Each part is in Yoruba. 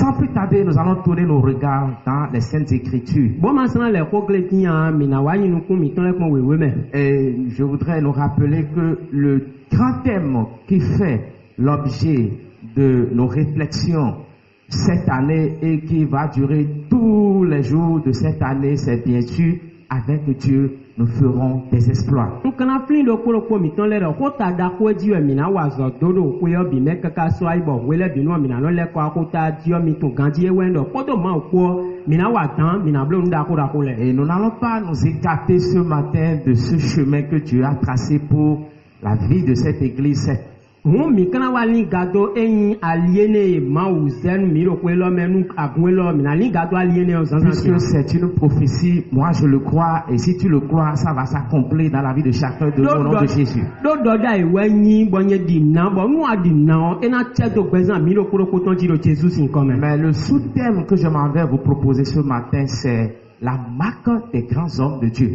sans plus tarder, nous allons tourner nos regards dans les Saintes Écritures. Et je voudrais nous rappeler que le grand thème qui fait l'objet de nos réflexions cette année et qui va durer tous les jours de cette année, c'est bien sûr, avec Dieu, nous ferons des exploits. Et nous n'allons pas nous écarter ce matin de ce chemin que Dieu a tracé pour la vie de cette église. Puisque c'est une prophétie, moi je le crois, et si tu le crois, ça va s'accomplir dans la vie de chacun de nous au nom de Jésus. Mais le sous-thème que je m'en vais vous proposer ce matin, c'est la marque des grands hommes de Dieu.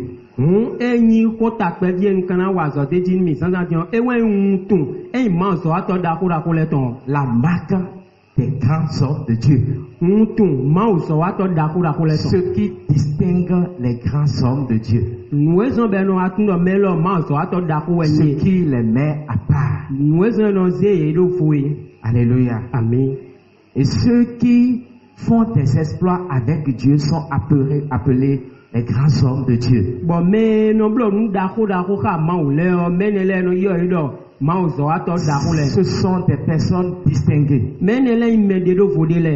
La marque des grands hommes de Dieu. Ce qui distingue les grands hommes de Dieu. Ce qui les met à part. Alléluia. Amen. Et ceux qui font des exploits avec Dieu sont appelés les grands hommes de Dieu. Ce sont des personnes distinguées.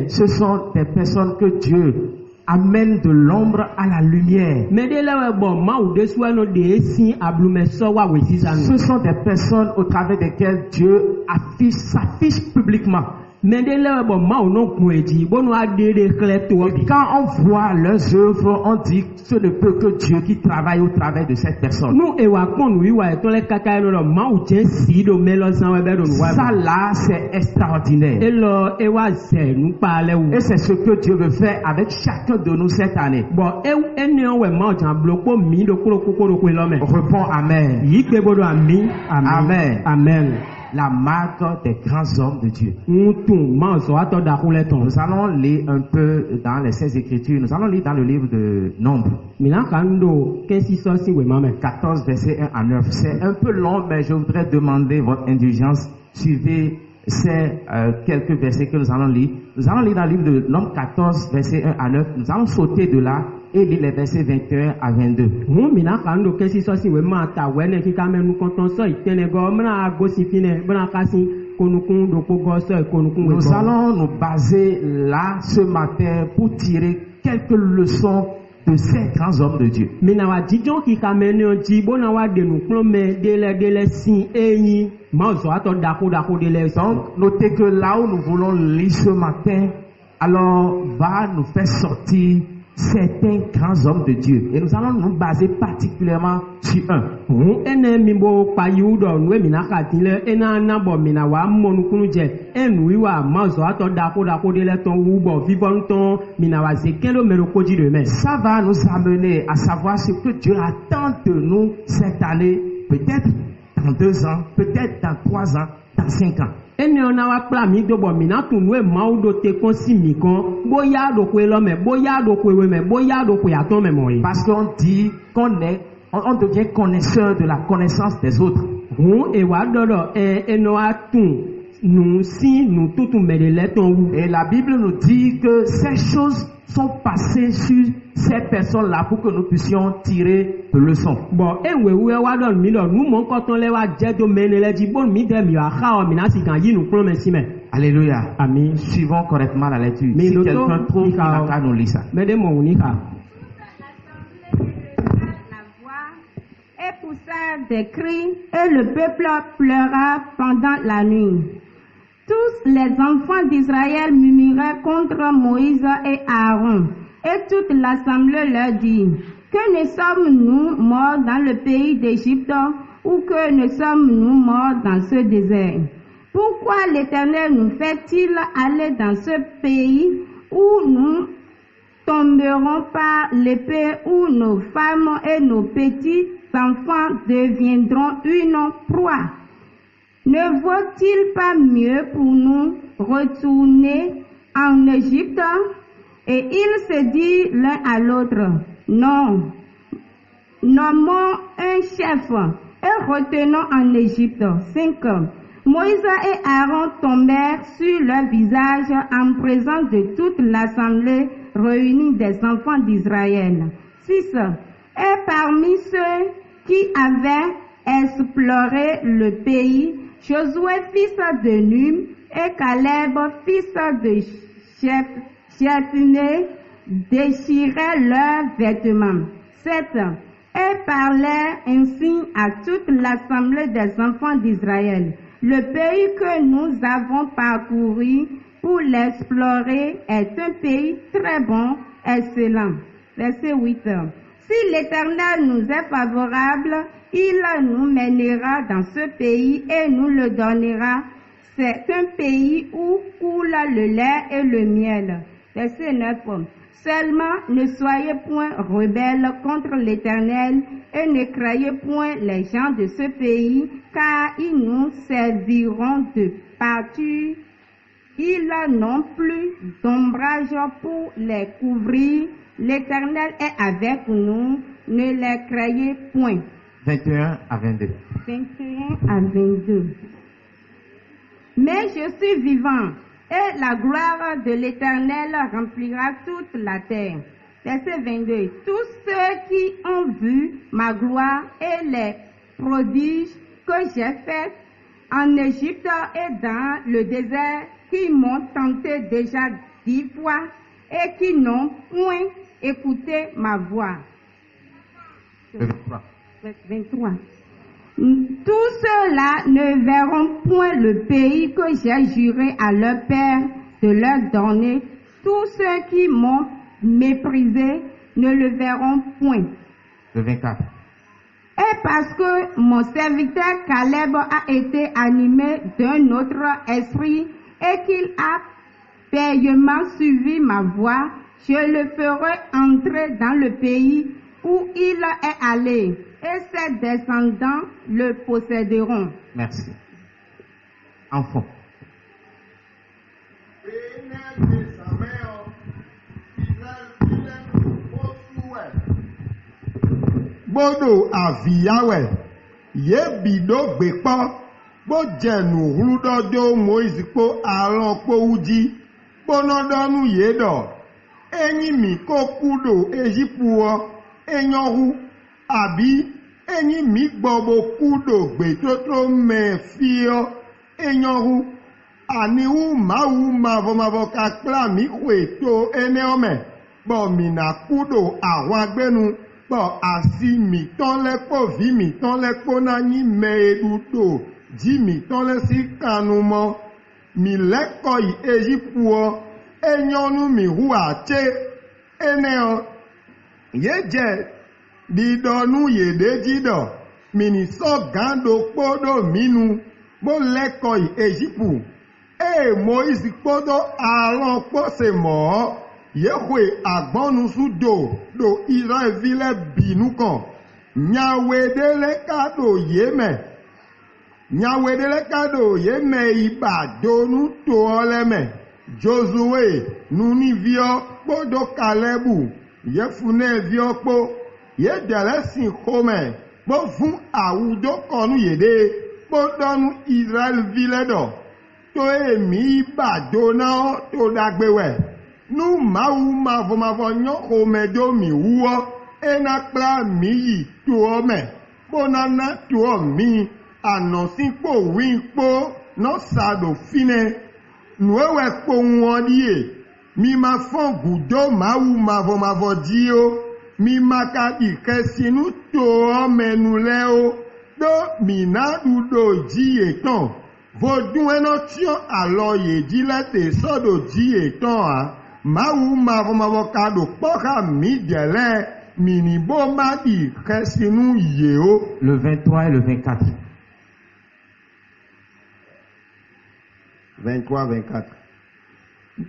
Ce sont des personnes que Dieu amène de l'ombre à la lumière. Ce sont des personnes au travers desquelles Dieu s'affiche publiquement. Et quand on voit leurs œuvres, on dit ce ne peut que Dieu qui travaille au travers de cette personne. Ça là, c'est extraordinaire. Et c'est ce que Dieu veut faire avec chacun de nous cette année. Réponds Amen. Amen. Amen. La marque des grands hommes de Dieu. Nous allons lire un peu dans les 16 Écritures. Nous allons lire dans le livre de Nombre. 14 versets 1 à 9. C'est un peu long, mais je voudrais demander votre indulgence. Suivez ces quelques versets que nous allons lire. Nous allons lire dans le livre de Nombre 14 versets 1 à 9. Nous allons sauter de là et lire les versets 21 à 22. Nous allons nous baser là ce matin pour tirer quelques leçons de ces grands hommes de Dieu. Donc, notez que là où nous voulons lire ce matin, alors va nous faire sortir certains grands hommes de Dieu. Et nous allons nous baser particulièrement sur un. Ça va nous amener à savoir ce que Dieu attend de nous cette année, peut-être dans 2 ans, peut-être dans 3 ans, dans 5 ans. Parce qu'on dit qu'on devient connaisseur de la connaissance des autres. Et la Bible nous dit que ces choses sont passées sur ces personnes-là pour que nous puissions tirer de leçons. Alléluia. Amen. Suivons correctement la lecture. Si quelqu'un trouve, il n'a qu'à nous lire ça. Et poussèrent des cris, et le peuple pleura pendant la nuit. Tous les enfants d'Israël murmuraient contre Moïse et Aaron, et toute l'assemblée leur dit: Que ne sommes-nous morts dans le pays d'Égypte, ou que ne sommes-nous morts dans ce désert? Pourquoi l'Éternel nous fait-il aller dans ce pays où nous tomberons par l'épée, où nos femmes et nos petits enfants deviendront une proie? Ne vaut-il pas mieux pour nous retourner en Égypte, et ils se disent l'un à l'autre, non, nommons un chef et retenons en Égypte. 5. Moïse et Aaron tombèrent sur leur visage en présence de toute l'assemblée réunie des enfants d'Israël. 6. Et parmi ceux qui avaient exploré le pays, Josué fils de Num et Caleb fils de Jephunneh déchiraient leurs vêtements. 7. Et parlaient ainsi à toute l'assemblée des enfants d'Israël. Le pays que nous avons parcouru pour l'explorer est un pays très bon, excellent. Verset 8. Si l'Éternel nous est favorable, il nous mènera dans ce pays et nous le donnera. C'est un pays où coule le lait et le miel. Verset 9. Seulement, ne soyez point rebelles contre l'Éternel et ne craignez point les gens de ce pays, car ils nous serviront de pâture. Ils n'ont plus d'ombrage pour les couvrir. L'Éternel est avec nous, ne les craignez point. 21 à 22. 21 à 22. Mais je suis vivant, et la gloire de l'Éternel remplira toute la terre. Verset 22. Tous ceux qui ont vu ma gloire et les prodiges que j'ai faits en Égypte et dans le désert, qui m'ont tenté déjà 10 fois et qui n'ont point écouté ma voix. 23. Tous ceux-là ne verront point le pays que j'ai juré à leur père de leur donner. Tous ceux qui m'ont méprisé ne le verront point. 24. Et parce que mon serviteur Caleb a été animé d'un autre esprit et qu'il a payement suivi ma voix, je le ferai entrer dans le pays où il est allé, et ses descendants le posséderont. Merci. Enfant. Bodo aviyawe, ye bido gbepo, bo jenu hrudodo Moise po aron po uji, bonodonu yedo, enyi mi ko kudo ejipuo, enyohu, abi, enyi mi gbobo kudo gbetoto me fio, enyohu, aniwu mawu mavo kakla mi kweto eneome, bo mina kudo awagbenu, bo asi mi ton lepo vi mi ton lepo na nyi me eduto, ji mi ton le si kanumo, mi leko yi ejipuo, enyonu mi huache, eneo, yeje, didonu yede jido, mini so gando podo minu, bo leko yi ejipu, Moïse podo alon pose mo, yehwe agbonu sudo, do Israel vile binukan, nyawedele kado yeme, nyawedele kado yeme iba donu to oleme, Josué nuni vio podo Kalebu, Jephunneh vio po, yedele sin home, bo fun awudo konu yede, podonu Israel vile do, to emi iba dona to dagbewe, nu mawu mavo nyo home do mi wuo, enakla mi yi to ome, bonana to mi, anosin po win po, no sado fine, nuewe po nwodie, mi ma fon gudo mawu mavo dio, mi maka ikesinu to ome nuleo, do mi na dudo ji eton, vodun enotion alo ye di lete sodo ji eton a, mawu mavo kado poka mi dele, mini bo ma ikesinu yeo. Le 23 et le 24. 23-24.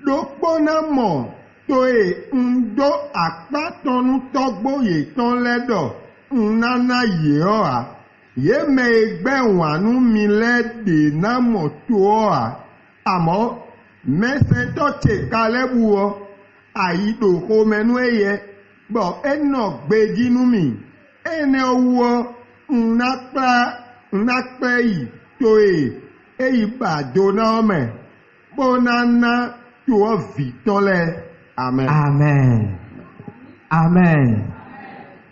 Dokpona mo toe ndo akpatonu togbo ye ton ledo nana yeoa ye me egbe wanu mi le de na mo toa amo Mais c'est toi qui Caleb aïdo komenu eye bon eno gbeji numi ene owo nakpa yi to eyi ba dona ome bonana to vitole amen. Amen. Amen.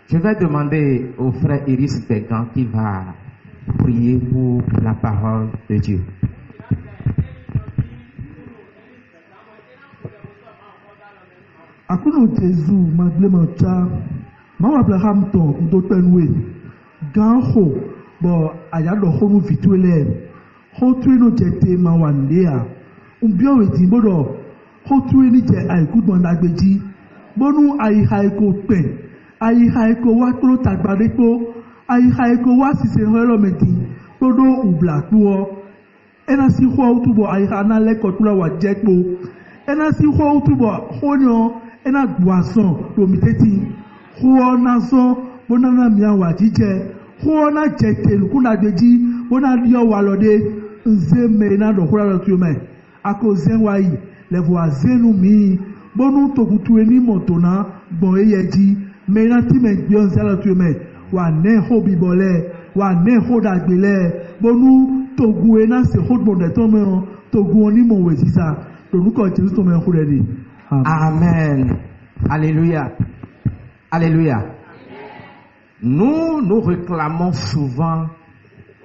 Je vais demander au frère Iris Began qui va prier pour la parole de Dieu. Akuno Jesu maglemancha mama Abraham ton ndo tenwe ganho bo ayado honu vitwele ho twino jete mawandea umbio weti bodo ho twini je aikudo ndagbeji bonu aihaiko pe aihaiko wa tro tagbadepo aihaiko wa sise hero meti todo ublakuo ena si ho utubo aihana lekotula wa jekpo ena si ho utubo honyo ena boisson lomiteti huona so bonana miawa jije huona jete lukuna deji bona dio walode nzeme na do kura lo tume ako zenwa yi le voisinu mi bonu tokutu eni motona bon eyeji mena ti me gbe nzala tume wa ne ho bibole wa ne ho dagbele bonu togu ena se ho bonde to me togu oni mo wezisa toruko Jesu to me huredi. Amen. Alléluia. Alléluia. Nous réclamons souvent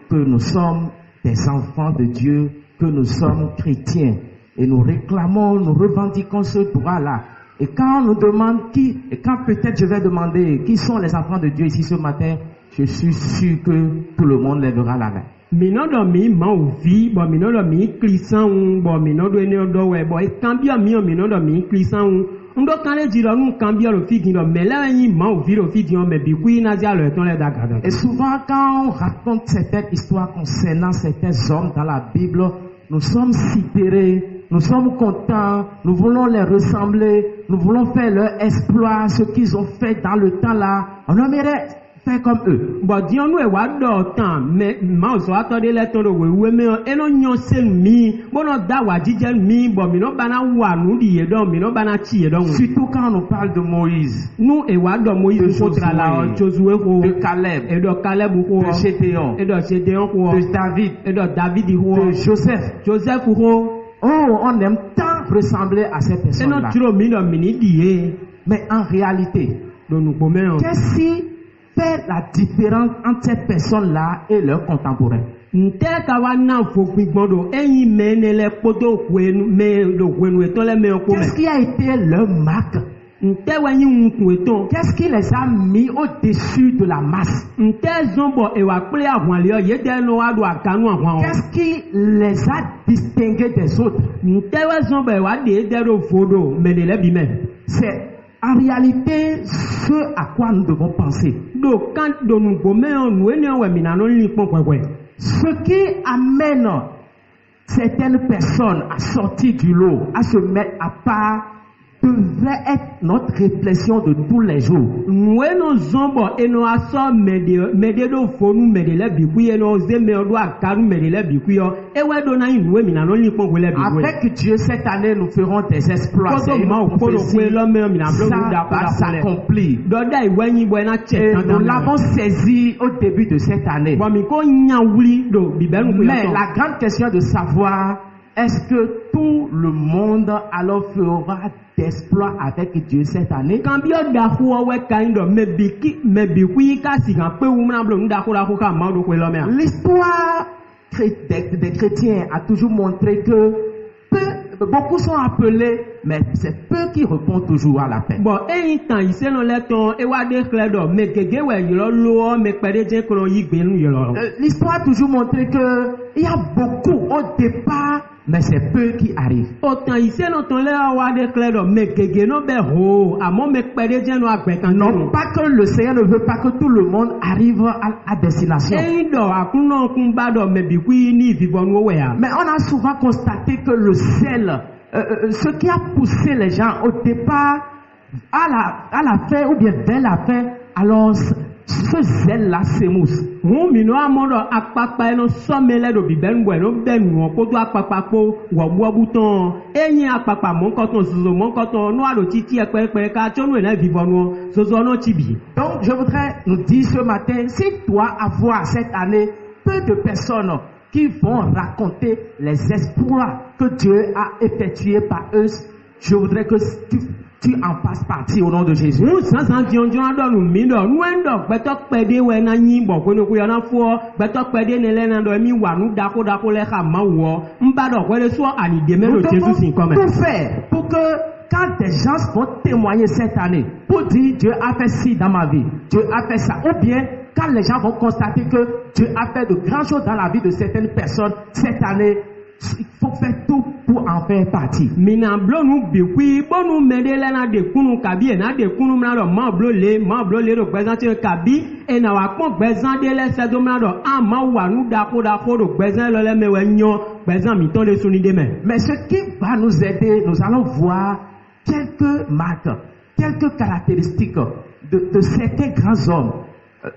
que nous sommes des enfants de Dieu, que nous sommes chrétiens. Et nous réclamons, nous revendiquons ce droit-là. Et quand on nous demande et quand peut-être je vais demander qui sont les enfants de Dieu ici ce matin, je suis sûr que tout le monde lèvera la main. Minodo mi mauvi bo minodo mi krisan bo minodo ene do we bo cambia minodo mi krisan ndo kan le jiro nu cambia lo figi do mela yin mauvi lo figi on me bi kui na dia le ton le dagada. Et souvent quand on raconte certaines histoires concernant certains hommes dans la Bible, nous sommes sidérés, nous sommes contents, nous voulons les ressembler, nous voulons faire leur exploit, ce qu'ils ont fait dans le temps là. On aimerait faire comme eux. Bon, Dieu nous est wado temps, mais ma so atode le ton do we me eno nyose mi, bono da wa jije mi, bon mi no bana wa nu di edon, mi no bana chi edon. Surtout quand on parle de Moïse. Nous et wado Moïse ko tra la Josué ko, de Caleb, et de Caleb ko, de Gédéon, et de Gédéon ko, de David, et de David ko, de Joseph. Joseph ko. Oh, on aime tant ressembler à ces personnes-là. Mais en réalité, qu'est-ce qui fait la différence entre ces personnes-là et leurs contemporains? Qu'est-ce qui a été leur marque? Qu'est-ce qui les a mis au-dessus de la masse? Qu'est-ce qui les a distingués des autres? C'est en réalité ce à quoi nous devons penser. Ce qui amène certaines personnes à sortir du lot, à se mettre à part, devrait être notre réflexion de tous les jours. Avec Dieu, cette année, nous ferons des exploits. Ça va s'accomplir. Et nous l'avons saisi au début de cette année. Mais la grande question de savoir, est-ce que tout le monde alors fera d'exploits avec Dieu cette année? L'histoire des chrétiens a toujours montré que beaucoup sont appelés, mais c'est peu qui répondent toujours à l'appel. L'histoire a toujours montré que il y a beaucoup au départ, mais c'est peu qui arrivent. Non pas que le Seigneur ne veut pas que tout le monde arrive à destination. Mais on a souvent constaté que le zèle, ce qui a poussé les gens au départ à la fin ou bien vers la fin, alors ce zèle-là s'émousse. Ŋu mi no amɔ ɖɔ akpakpa eno sɔmele ɖo bibɛnu bɔ eno bɛ nuɔ kodo akpakpa kpo wɔbuɔbutɔn enye akpakpa mɔnkɔtɔn zozo mɔnkɔtɔn no alo titi ekpekpe ka tso nu ene vivɔnuɔ zozo no tibi. Donc je voudrais nous dire ce matin, si toi avoir cette année peu de personnes qui vont raconter les exploits que Dieu a effectués par eux, je voudrais que tu en fasses partie au nom de Jésus. Ŋu sansan diɔndiɔn aɖɔ nu mi ɖɔ nuɛndɔ gbɛtɔ kpɛɖe wɔ na nyi bɔ ko ne ko yɔna fɔ gbɛtɔ kpɛɖe ne lɛ na ɖɔ mi wa nu dako lɛ xa ma wɔ n ba ɖɔ kɔɛ de sɔ ani deme Nous ɖo Jésus si devons kɔmɛ. tout faire pour que quand des gens vont témoigner cette année, pour dire Dieu a fait ci dans ma vie, Dieu a fait ça, ou bien quand les gens vont constater que Dieu a fait de grandes choses dans la vie de certaines personnes cette année, il faut faire tout pour en faire partie. Mina blo nu bikui bonu mede le na de kunu kabi na de kunu mna do ma blo le do gbezan ti kabi e na wa pon gbezan de le se do mna do a ma wa nu dako do gbezan lo le mewe nyo gbezan mi ton le suni de me. Mais ce qui va nous aider, nous allons voir quelques marques, quelques caractéristiques de certains grands hommes,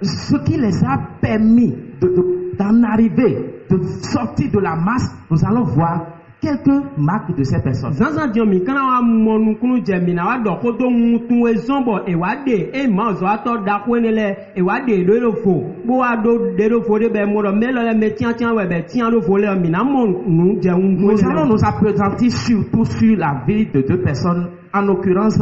ce qui les a permis d'en arriver, de sortir de la masse. Nous allons voir quelques marques de ces personnes. Zanzan dion mi kana wa monu kunu je mi na wa do ko do mutun e zombo e wa de e ma zo ato da ko ne le e wa de do fo bo wa do de do fo de be mo do me lo le me tian we be tian do fo le mi na mo nu je un. Nous allons nous appesantir surtout sur la vie de deux personnes, en l'occurrence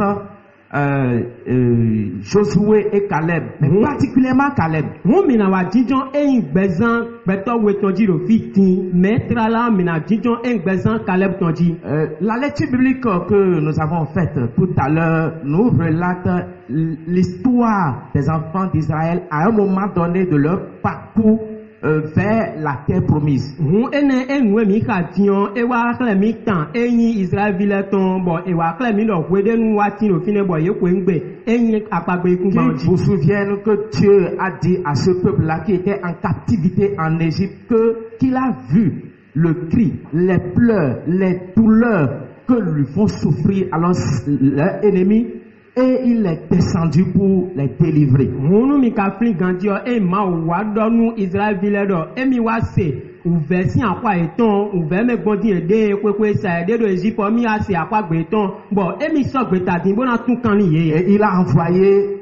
Josué et Caleb, mais particulièrement Caleb. Ŋu mina wa dzidzɔ eyi gbezan gbɛtɔ wetɔdzi do fiti mɛtra la mina dzidzɔ eyi gbezan Caleb tɔdzi. La lecture biblique que nous avons faite tout à l'heure nous relate l'histoire des enfants d'Israël à un moment donné de leur parcours vers la terre promise. Ŋu ene enue mi ka diɔ ewa xlẽ mi tan enyi Israelville tɔn bɔ ewa xlẽ mi dɔ ƒe ɖe nu wa ti do fi ne bɔ ye koe ŋgbe enyi akpagbe kun Qui gbawo vous dzi. souviennent que Dieu a dit à ce peuple-là qui était en captivité en Égypte qu'il a vu le cri, les pleurs, les douleurs que lui font souffrir alors leurs ennemis et il est descendu pour les délivrer. Ŋunu mi ka fli gandiɔ eye ma wa dɔ nu Israelville dɔ emi wa se uvɛ si akɔ etɔn uvɛ me gbɔdi ede kpekpe sa ede do Egypte mi a se akɔ agbe etɔn bɔn emi sɔ gbetadi bona tún kan ni ye. Et il a envoyé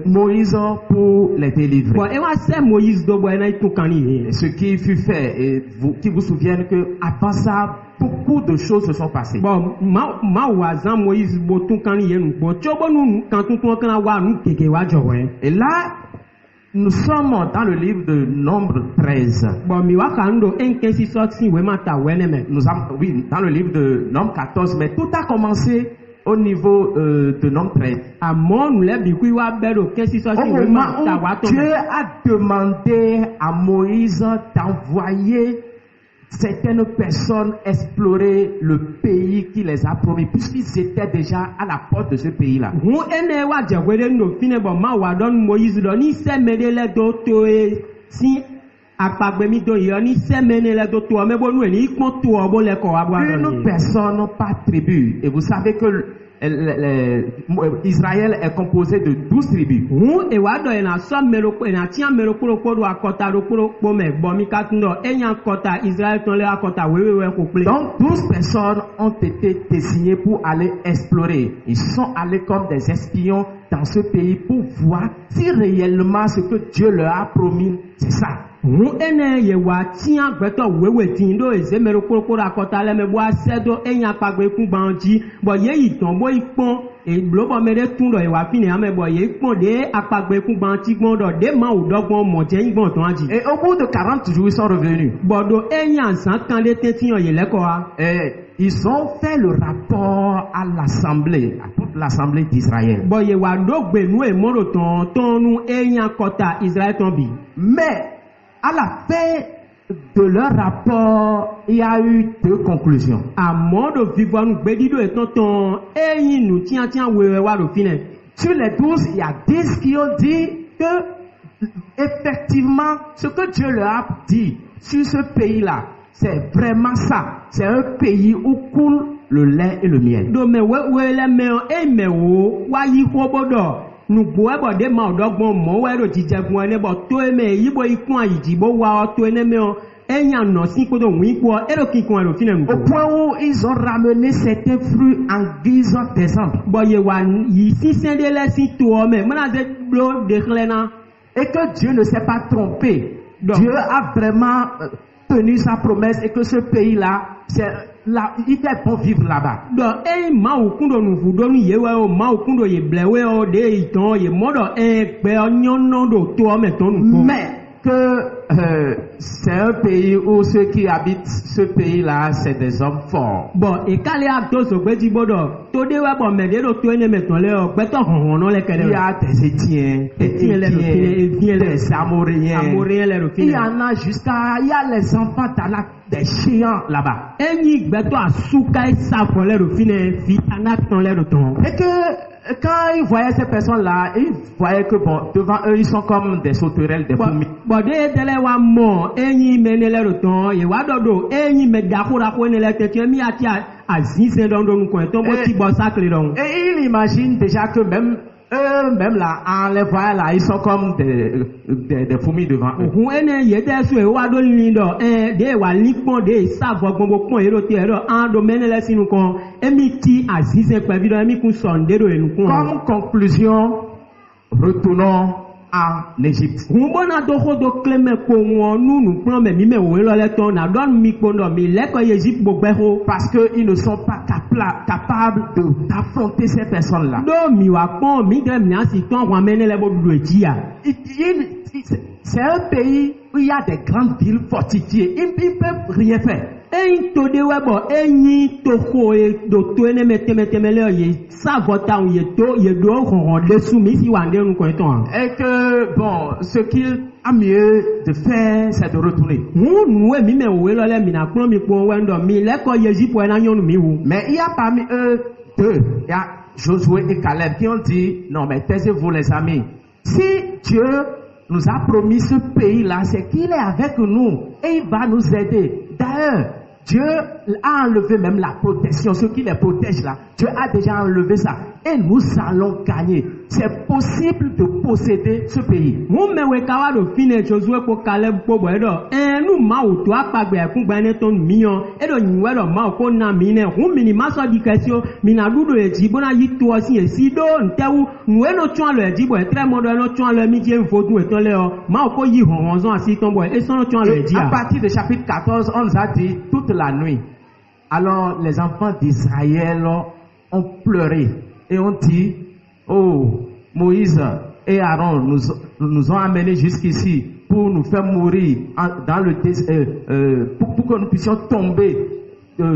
Moïse pour les délivrer. Bɔn ewa se Moïse do bɔ ena tún kan ni ye. Et ce qui fut fait, et qui vous souviennent que avant ça, beaucoup de choses se sont passées. Bɔn ma wa zan Moïse bo tún kan ni ye nu bɔn tso bo nu kan tuntun kana wa nu keke wa jɔ wɛ. Et là, nous sommes dans le livre de Nombre 13. Bɔn mi wa kan do enkesi sɔsi wɛ ma ta wɛ ne mɛ. Oui, dans le livre de Nombre 14, mais tout a commencé au niveau de Nombre 13. Amɔ nu lɛ bi kui wa bɛ do kesi Au sɔsi wɛ moment ma ta wa où tɔ Dieu mɛ. a demandé à Moïse d'envoyer certaines personnes explorer le pays qui les a promis, puisqu'ils étaient déjà à la porte de ce pays-là. Ŋu ene wa dze ƒe ɖe nu fi ne bɔ ma wa dɔ nu Moïse dɔ ni sɛmɛ de lɛ do to ye si akpagbe mi do yɔ ni sɛmɛ ne lɛ do toa mɛ bo nu ye ni kpɔn toa bo lɛ kɔ wa bo adɔ Une ni. personne par tribu. Et vous savez que Israël est composé de 12 tribus. Ŋu ewa dɔ yina sɔ mɛro yina tia mɛro kpolokpo do akɔta do kpolokpo mɛ bɔ mi ka tun dɔ enya akɔta Israël tɔn lɛ akɔta wewewɛ ko kple. Donc 12 personnes ont été désignées pour aller explorer. Ils sont allés comme des espions dans ce pays pour voir si réellement ce que Dieu leur a promis, c'est ça. Ŋu ene ye wa tia gbɛtɔ wewe ti do eze mɛro kpolokpo do akɔta lɛ mɛ bo asɛ do enya akpagbe kun gban dzi bɔn ye yi tɔn bo yi kpɔn eblobɔ mɛ de tun dɔ ye wa fi ne ame bɔn ye kpɔn de akpagbe kun gban ti gbɔn dɔ de ma wo dɔ gbɔn mɔdze gbɔn tɔn dzi. Et au bout de 40 jours, ils sont revenus. Bɔn do enya zan kan de te ti yɔ ye lɛ kɔ wa. Et ils ont fait le rapport à l'assemblée, à toute l'assemblée d'Israël. Bɔn ye wa do gbenu emɔ do tɔn nu enya kɔta Israël tɔn bi. Mais à la fin de leur rapport, il y a eu deux conclusions. Amɔ do vivɔ nu gbedi do etɔntɔn eyi nu tiatia wewɛ wa do fi ne. Sur les 12, il y a 10 qui ont dit que, effectivement, ce que Dieu leur a dit sur ce pays-là, c'est vraiment ça. C'est un pays où coule le lait et le miel. Do mɛ wewe lɛ mɛ e mɛ wo wa yi xɔ bo dɔ nugbo ebo de ma odogbo mo we ro jijegun ene bo to eme yibo ikun ayijibo wa to ene me o enya no si kodo wi po ero kikun ero fina Au nugbo point où ils ont ramené certains fruits en guise d'exemple. bo ye wa yi si sende le si to o me mana de blo de klena Et que Dieu ne s'est pas trompé. Donc. Dieu a vraiment tenu sa promesse et que ce pays-là, il fait bon vivre là-bas. do ma okundo nu vudo nu yewe o ma okundo ye blewe o de iton ye modo pe onyono do to o me ton nu Mais que c'est un pays où ceux qui habitent ce pays-là, c'est des hommes forts. bon e kale abdo so gbe ti bodo to de wa bo me de do to ene me ton le o pe to hon no le Il kele y a des Étiens, des Amoréens. amore le ro Il y fina en a il y a les enfants d'Anak, des géants là-bas. enyi gbe to asuka isa fo le ro fina fi anak ton le ro ton Et que quand ils voyaient ces personnes-là, ils voyaient que bon, devant eux, ils sont comme des sauterelles, des fourmis. bo de tele wa mo enyi me ne le ro ton ye wa do do enyi me da ko ne le te mi ati azise don do nu ko ton bo ti bo sacré don Et ils imaginent déjà que même eux-mêmes là, en les voyant là, ils sont comme des fourmis devant eux. ohun ene ye de so e wa do ni do de wa ni pon de sa vo gbogbo pon ero ti ero an do menele sinu kan emi ti azise pe bi do emi kun sonde do enu kun Comme conclusion, retournons en Égypte. hun bona do ho do kleme ko won nu nu plan me mi me wo lo le ton na don mi po do mi le ko Egypte gbogbe ho Parce qu'ils ne sont pas capables d'affronter ces personnes-là. do mi wa pon mi de mi asi ton wa menele bo du eji ya C'est un pays où il y a des grandes villes fortifiées. Ils ne peuvent rien faire. eyin to de webo enyi to ko e do to ene meteme le ye sa vota ye to ye do ron de su mi si wa nde nu ko ton Et que, bon, ce qu'il a mieux de faire, c'est de retourner. nu e mi me wo lo le mi na pon mi pon wendo mi le ko ye ji po na nyonu mi wu Mais il y a parmi eux deux, il y a Josué et Caleb qui ont dit, non mais taisez-vous les amis. Si Dieu nous a promis ce pays-là, c'est qu'il est avec nous et il va nous aider. D'ailleurs, Dieu a enlevé même la protection, ceux qui les protègent là. Dieu a déjà enlevé ça. Et nous allons gagner. C'est possible de posséder ce pays. mu me we ka wa do fine Josué ko Caleb ko bo edo nu ma o to apagbe fun gba ne ton mi yon edo yin we do ma ko na mi ne hu mi ni ma so di question mi na dudo e ji bona yi to si e si do ntewu nu e no tun lo e ji bo e tre mo do no tun lo mi je nfo tun e ton le o ma ko yi hon zon asi ton bo e so no tun lo e ji À partir de chapitre 14, on nous a dit toute la nuit. Alors les enfants d'Israël ont pleuré et ont dit, oh, Moïse et Aaron nous ont amenés jusqu'ici pour nous faire mourir dans le pour que nous puissions tomber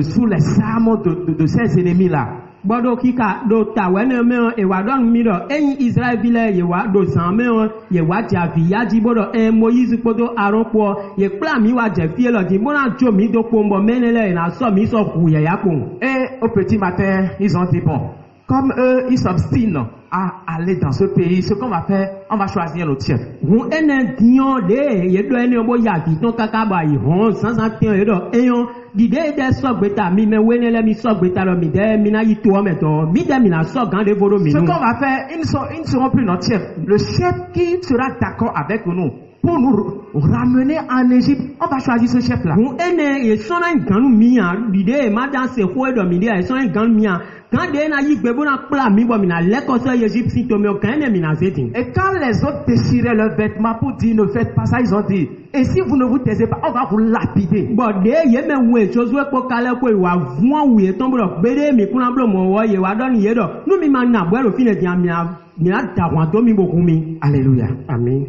sous les armes de ces ennemis-là. bodo kika do ta wene me e wa don mi do en Israel vile ye wa do san me ye wa ja vi ya ji bodo Moïse podo Aaron po ye pla mi wa je fie lo di bona jo mi do po mbo menele na so mi so ku ye ya ko Et au petit matin, ils ont dit, bon, comme eux, ils s'obstinent à aller dans ce pays, ce qu'on va faire, on va choisir notre chef. hu ene dion de ye do ene bo ya ki ton kaka ba yi hon san san tian ye do eyon di de so gbeta mi me wenele mi so gbeta lo mi de mi na yi to me to mi de mi na so gan de bodo mi Ce nu qu'on va faire, ils ne seront plus notre chef. Le chef qui sera d'accord avec nous pour nous ramener en Égypte, on va choisir ce chef-là. hu ene ye so na ganu mi ya di de ma dan se ho do mi de ye so na ganu mi ya kan de na yi gbe bo na pla mi bo mi na le ko so Egypte si to me o kan ne mi na zetin Et quand les autres déchiraient leurs vêtements pour dire ne faites pas ça, ils ont dit, et si vous ne vous taisez pas, on va vous lapider. bo de ye me wu e Josué ko kale ko wa vuan wu e ton bro gbede mi kuna bro mo wo ye wa do ni ye do nu mi ma na bo ro fi ne dia mi na da wa do mi bo kun mi Alléluia. amen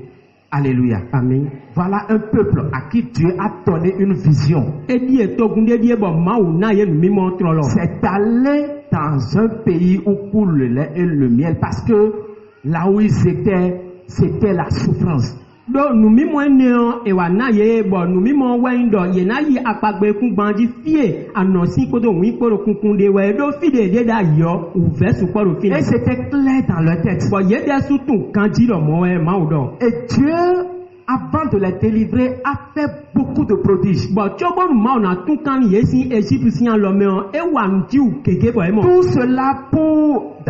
Alléluia. amen Voilà un peuple à qui Dieu a donné une vision. e di e to gun de die bo ma wu na ye mi mo tro lo C'est d'aller dans un pays où coule le lait et le miel parce que là où ils étaient, c'était la souffrance. do nu mi mo ne o e wa na ye bo nu mi mo we ndo ye na yi apagbe kun gbanji fie anosi ko do wi poro kunkun de we do fi de da yo u ve su poro fi Et c'était clair dans leur tête. bo ye de su tun kan ji do mo e ma u do Et Dieu avant de les délivrer, a fait beaucoup de prodiges. Bon, tchobon ma on a tout quand yesi Égypte si en l'homme et wan diou keke boy mo. Tout cela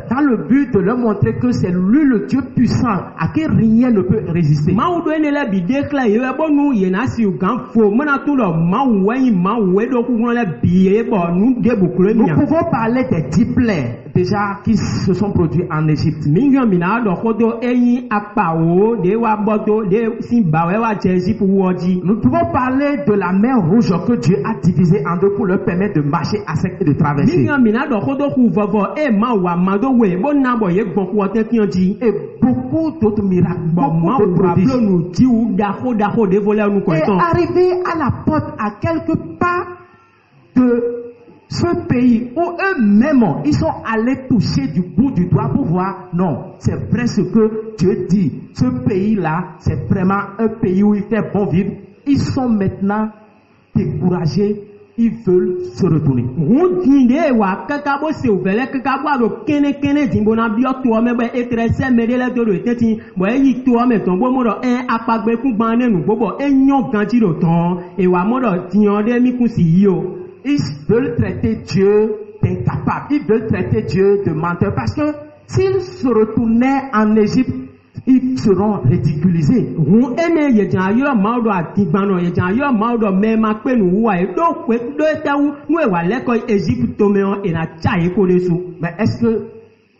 dans le but de leur montrer que c'est lui le Dieu puissant à qui rien ne peut résister. Ma ou doit ne la bi déclare ye bon nous yena si gan fo mona tout le ma ou do ku la bi bon nous de beaucoup Nous pouvons parler des 10 plaies déjà qui se sont produits en Égypte. Mingo mina do kodo eyin apawo de wa bodo de si bawe wa jesi pour woji. Nous pouvons parler de la mer rouge que Dieu a divisée en deux pour leur permettre de marcher à sec et de traverser. Mingo mina do kodo ku vovo e ma wa mado we bon na bo ye gbon ku ote ti anji. Et beaucoup d'autres miracles, beaucoup de prodiges. Nous ti ou dako de voler nous ko Et ton. arrivé à la porte, à quelques pas de ce pays où eux-mêmes, ils sont allés toucher du bout du doigt pour voir, non, c'est vrai ce que Dieu dit. Ce pays-là, c'est vraiment un pays où il fait bon vivre. Ils sont maintenant découragés. Ils veulent se retourner. Routine wa kaka bo se ovele kaka bo ado kene dimbo na bio to me be etrese me de le do do teti bo yi to me ton bo mo do apagbe ku gban nenu bobo enyo ganji do ton e wa mo do tiyan de mi ku si yi o. Ils veulent traiter Dieu d'incapable. Ils veulent traiter Dieu de menteur. Parce que s'ils se retournaient en Égypte, ils seront ridiculisés. Hun ene ye jan yo ma do atigbano ye jan yo ma do me ma pe nu wa e do pe do tewu nu e wa leko Égypte to me on e na cha e ko lesu. Mais est-ce que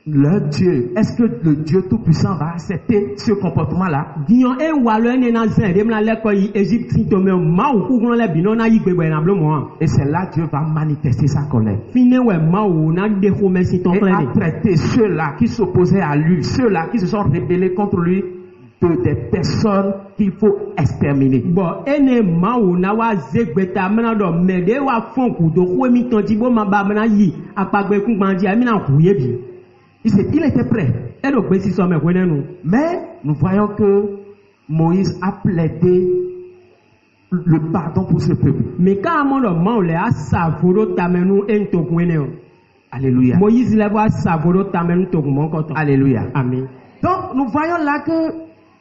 leur Dieu, est-ce que le Dieu Tout-Puissant va accepter ce comportement-là? Dion e wa lo ene na zen de na leko Égypte to me ma u ku le bi no na yi gbegbe na blo mo. Et c'est là Dieu va manifester sa colère. Fine we ma u na de ko merci ton Et plein. a traité ceux-là qui s'opposaient à lui, ceux-là qui se sont rebellés contre lui, de des personnes qu'il faut exterminer. Bon, ene ma u na wa zegbeta mena do me de wa fon ku do ko mi ton ti bo ma ba mena yi apagbe ku gbanji ami na ku ye bi. Il était prêt. Mais nous voyons que Moïse a plaidé le pardon pour ce peuple. Alléluia. Moïse Alléluia. Amen. Donc nous voyons là que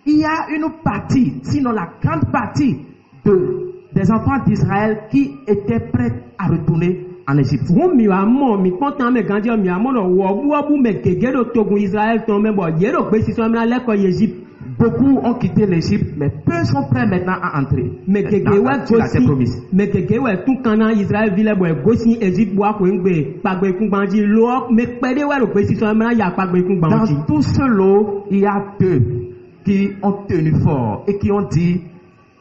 il y a une partie, sinon la grande partie des enfants d'Israël qui étaient prêts à retourner en Égypte. Beaucoup ont quitté l'Égypte, mais peu sont prêts maintenant à entrer dans la terre promise. Dans tout ce lot, il y a deux qui ont tenu fort et qui ont dit,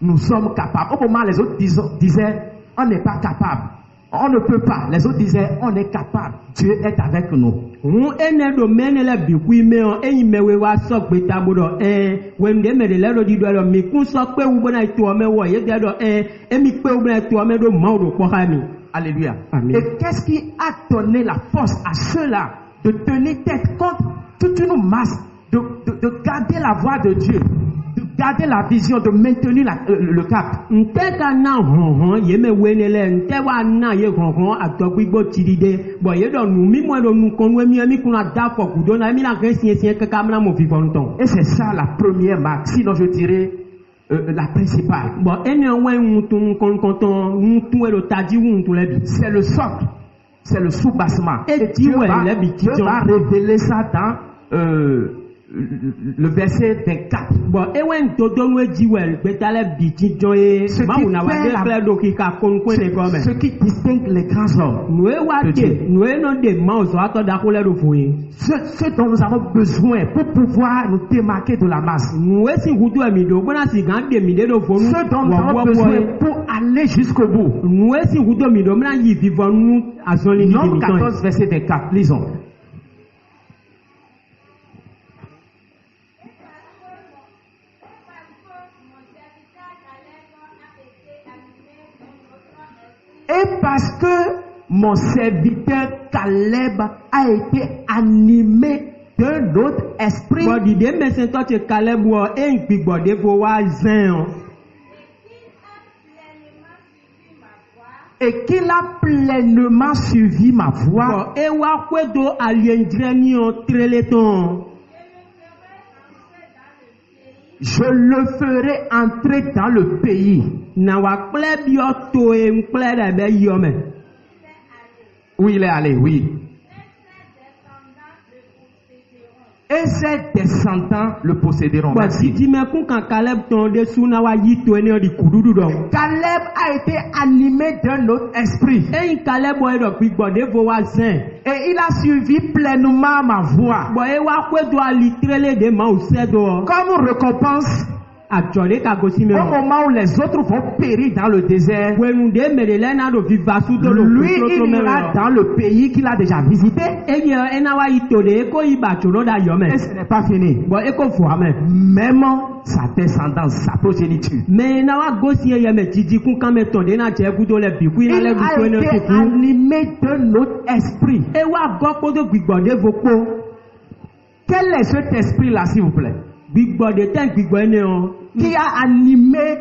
nous sommes capables. Au moment, les autres disaient, on n'est pas capable. On ne peut pas. Les autres disaient, on est capable. Dieu est avec nous. Alléluia. Amen. Et qu'est-ce qui a donné la force à ceux-là de tenir tête contre toute une masse, de garder la voix de Dieu, de garder la vision, de maintenir le cap? Et c'est ça la première marque, sinon je dirais la principale. C'est le socle, c'est le soubassement. Et Dieu va révéler ça dans le verset 24. Ce qui distingue les grands hommes de Dieu. Ce dont nous avons besoin pour pouvoir nous démarquer de la masse. Ce dont nous avons besoin pour aller jusqu'au bout. Nombre 14, verset 24. Lisons. Et parce que mon serviteur Caleb a été animé d'un autre esprit, et qu'il a pleinement suivi ma voix, je le ferai entrer dans le pays. Na wakple bio to emple da be yome. Où il est allé, oui. Et ses descendants le posséderont. Ba Merci. si me kun kan Caleb ton de suna wa yito ene di kududu do. Caleb a été animé d'un autre esprit. E Caleb boy do pigbo de vo wa zen. Et il a suivi pleinement ma voix. Boy wa kwe do alitrele de ma use do. Comme récompense, Ajole ka gosi me. au moment où les autres vont périr dans le désert, Wenu de medele na do vivasu do lo. lui, il ira dans le pays qu'il a déjà visité. E ye ena wa yito de ko iba choro da yome. Et ce n'est pas fini. Boy e ko fu ame. Même sa descendance, sa progéniture. Mais na wa gosi ye me titi kun kan me ton de na je ku do le bi ku Il ina le bi ko a ene été ti ku. animé d'un autre esprit. E wa go ko do gbigbo de vo po. Quel est cet esprit-là, s'il vous plaît, Gbigbo de ten gbigbo ene o. qui a animé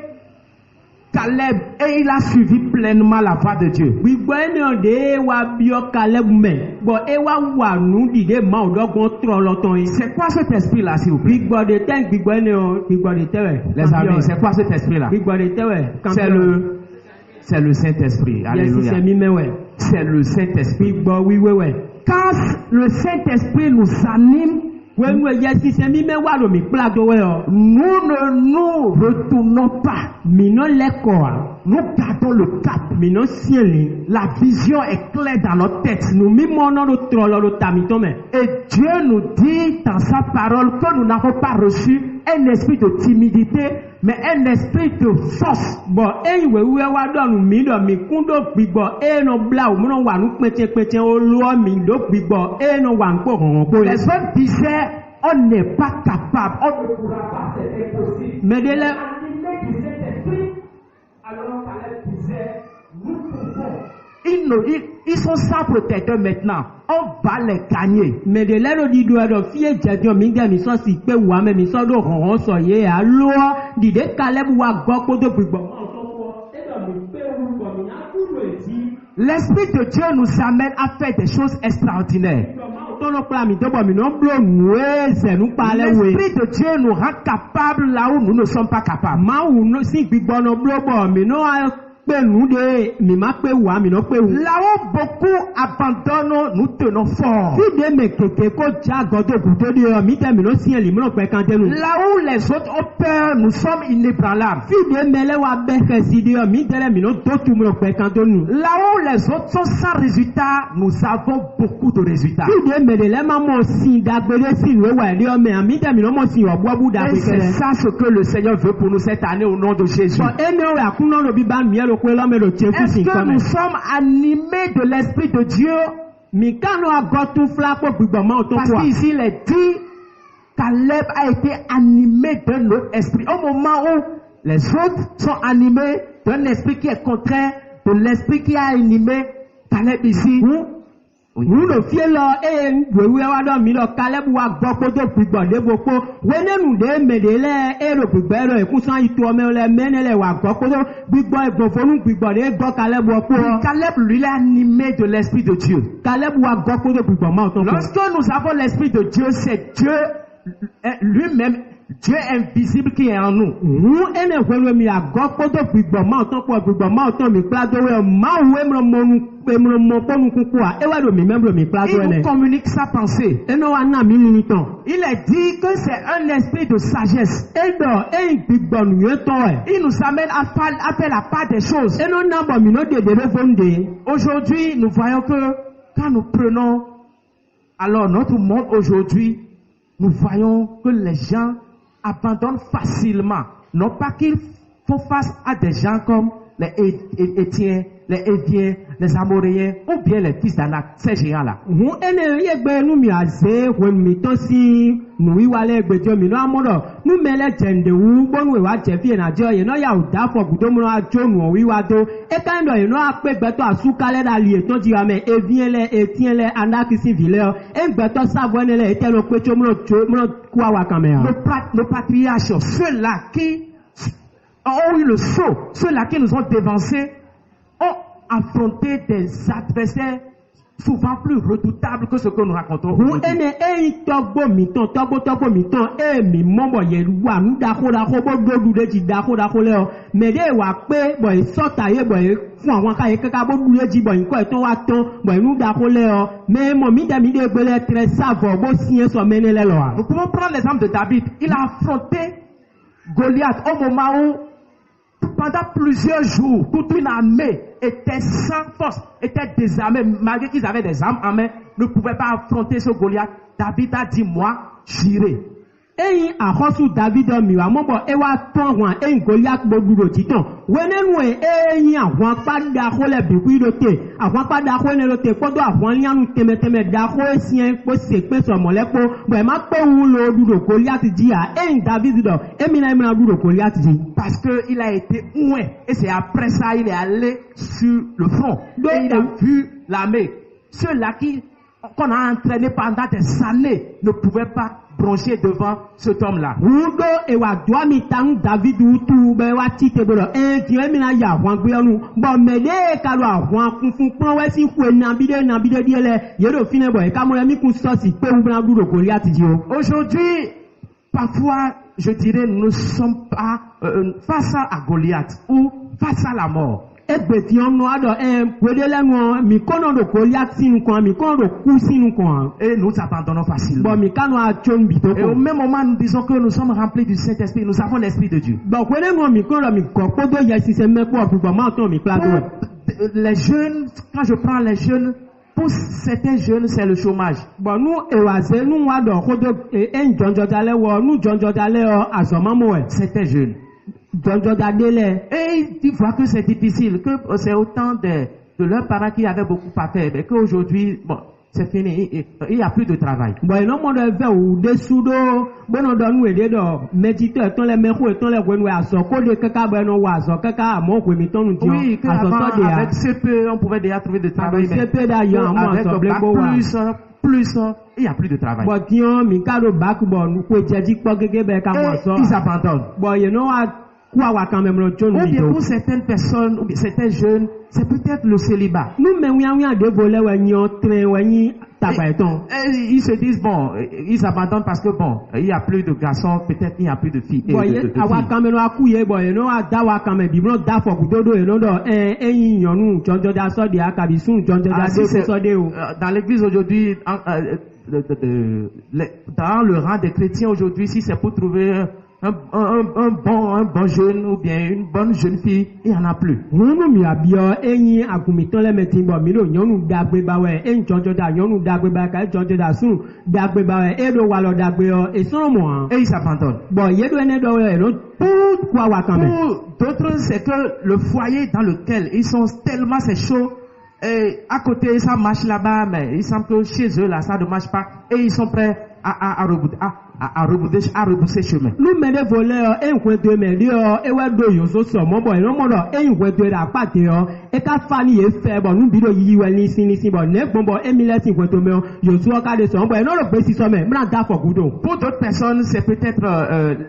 Caleb et il a suivi pleinement la voie de Dieu? Gbigbo ene o de wa bio Caleb me. Bo e wa nu di de ma o do gon tro lo ton yi. C'est quoi cet esprit-là, s'il vous plaît? Gbigbo de ten gbigbo ene o, gbigbo de tewe. Les amis, c'est quoi cet esprit-là? Gbigbo de tewe. C'est le Saint-Esprit. Alléluia. C'est mi mewe. C'est le Saint-Esprit. Gbigbo wi wewe. Quand le Saint-Esprit nous anime, Wenu ye si mi me wa lo mi pla do we o. nous ne nous retournons pas. Mi no le ko a. Nous gardons le cap. Mi no sienli. La vision est claire dans notre tête. Nu mi mo no do tro lo do tami to me. Et Dieu nous dit dans sa parole que nous n'avons pas reçu un esprit de timidité, mais un esprit de force. Bo e iwe we wa do nu mi do mi kun do gbigbo e no bla o mo no wa nu pete o lo mi do gbigbo e no wa npo gon ko le. Les hommes disaient, on n'est pas capable, on ne pourra pas, c'est impossible. Medele Animé du Saint-Esprit, alors Caleb disait, nous pouvons. Ils sont sans protecteur maintenant. On va les gagner. medele ro di do do fie jejo mi de mi so si pe wa me mi so do ron so ye a lo di de Caleb wa go ko do gbigbo. L'Esprit de Dieu nous amène à faire des choses extraordinaires. L'Esprit de Dieu nous rend capables là où nous ne sommes pas capables. Là où beaucoup abandonnent, nous tenons fort. Là où les autres ont peur, nous sommes inébranlables. Là où les autres sont sans résultat, nous avons beaucoup de résultats. Et c'est ça ce que le Seigneur veut pour nous cette année au nom de Jésus. Est-ce que nous sommes animés de l'Esprit de Dieu? Parce qu'ici il est dit, Caleb a été animé d'un autre esprit. Au moment où les autres sont animés d'un esprit qui est contraire de l'esprit qui a animé Caleb ici. Nous le fiela et we wa do mi lo Caleb wa gbo ko do gbigbo de boko we ne nu de medele e ro gbigbo e kun san itu o me le menele wa gbo ko do gbigbo e gbo fonu gbigbo de gbo Caleb wo ko. Caleb lui est animé de l'esprit de Dieu. Caleb wa gbo ko do gbigbo ma ton. Lorsque nous avons l'esprit de Dieu, c'est Dieu lui-même, Dieu invisible qui est en nous. Nous ene hwelo mi agbo ko do gbigbo ma ton ko gbigbo ma ton mi pla do we ma we mo monu il nous communique sa pensée. Il est dit que c'est un esprit de sagesse. Il nous amène à faire la part des choses. Aujourd'hui, nous voyons que quand nous prenons alors notre monde aujourd'hui, nous voyons que les gens abandonnent facilement. Non pas qu'ils font face à des gens comme les Étiens, les Éviens, les Amoréens, ou bien les fils d'Anak, ces géants-là. Nos patriarches, ceux-là qui ont eu le saut, ceux-là qui nous ont dévancés, ont affronté des adversaires souvent plus redoutable que ce que nous racontons Hu aujourd'hui. ene eyi tɔgbo mitɔ emi mɔbɔ yɛ wa nu daxodaxo bo ɖoɖu ɖe dzi daxodaxo lɛ o mɛ de wa kpe bɔ yi sɔta ye bɔ yi fún àwọn aka yi kaka bo ɖu ɖe dzi bɔ yi kɔ etɔn wa tɔn bɔ yi nu daxo lɛ o mɛ mɔ mi dɛ mi de gbe lɛ trɛ savɔ bo siɛ sɔ mɛ ne lɛ lɔ wa. Nous pouvons prendre l'exemple de David. Il a affronté Goliath au moment où, pendant plusieurs jours, toute une armée était sans force, était désarmée, malgré qu'ils avaient des armes en main, ne pouvaient pas affronter ce Goliath. David a dit, moi, j'irai. Eyi axɔsu David miwa mɔbɔ ewa tɔn hɔn eyi Goliath bo ɖu ɖo titɔn wenenu eyi ahɔn kpa daxo le bikui ɖo te ahɔn kpa daxo ne ɖo te kpɔdo ahɔn lianu tɛmɛtɛmɛ daxo esiɛ kpo sekpe sɔmɔ lɛ kpo bɔn ema kpe wu lo ɖu ɖo Goliath dzia eyi David dɔ emina ɖu ɖo Goliath dzi. Parce que il a été ouin et c'est après ça il est allé sur le front et il a vu l'armée. Ceux-là qu'on a entraîné pendant des années ne pouvaient pas broncher devant cet homme-là. Wudo ewa doa mi tanu David wutu bɛ wa ti te bolo diɛ mina ya ahɔn gbɛnu bɔn mɛ de kalo ahɔn kunfun kplɔ wɛsi fue nabide diɛ lɛ yedo fi ne bɔ eka mo lɛ mi kun sɔsi pe wu bena du do Goliath dzi o. Aujourd'hui, parfois, je dirais, nous ne sommes pas face à Goliath ou face à la mort. Egbeti ɔnu adɔ wele lɛ nu mi kɔnɔ do Goliath sinu kɔn mi kɔnɔ do ku sinu kɔn. Et nous abandonnons facilement. Bɔn mi kanu atso bito Et au kɔn. même moment, nous disons que nous sommes remplis du Saint-Esprit, nous avons l'Esprit de Dieu. Bɔn wele nu mi kɔnɔ mi kɔ kpodo yɛ sisɛ mɛ kpɔ gbogbo ma tɔn mi kpla do yɛ. Pour les jeunes, quand je prends les jeunes, pour certains jeunes, c'est le chômage. Bɔn nu ewase nu wa dɔ kodo jɔnjɔda lɛ wɔ nu jɔnjɔda lɛ azɔmamɔ wɛ. Certains jeunes. Jɔnjɔda de lɛ. Et ils voient que c'est difficile, que c'est autant de leurs parents qui avaient beaucoup à faire, mais qu'aujourd'hui, bon, c'est fini, il n'y a plus de travail. Bon, non, mon devait ou des soudo, bon, on donne nous des dors, méditer, ton les mèches, ton les grenouilles, à son code de caca, ben, on voit, son caca, à mon comiton, nous disons, Oui, avec CP, on pouvait déjà trouver du travail, mais CP d'ailleurs, avec plus, il n'y a plus de travail. Bon, tiens, mi cado bac, bon, nous pouvons dire, quoi, que ben, comme ça. Ils abandonnent. Bon, you know, quoi, quand même, le ou bien pour certaines personnes, ou bien certains jeunes, c'est peut-être le célibat. Nous, mais oui, des volets, ils se disent, bon, ils abandonnent parce que, bon, il n'y a plus de garçons, peut-être il n'y a plus de filles. Bon, dans l'église aujourd'hui, dans le rang des chrétiens aujourd'hui, si c'est pour trouver un bon jeune ou bien une bonne jeune fille, il n'y en a plus. Et ils s'abandonnent. Pour d'autres, c'est que le foyer dans lequel ils sont tellement c'est chaud, et à côté ça marche là-bas, mais il semble que chez eux là ça ne marche pas, et ils sont prêts à rebousser chemin. Nous mettons voleurs et un de meilleurs et ouais de yoso sur mon boy non mon et un de la pâté et qu'à famille est fait bon nous bidons y ouais ni si bon ne bon et mille cinq de meilleurs yoso à de son boy non le petit sommet blanc d'accord goudon. Pour d'autres personnes c'est peut-être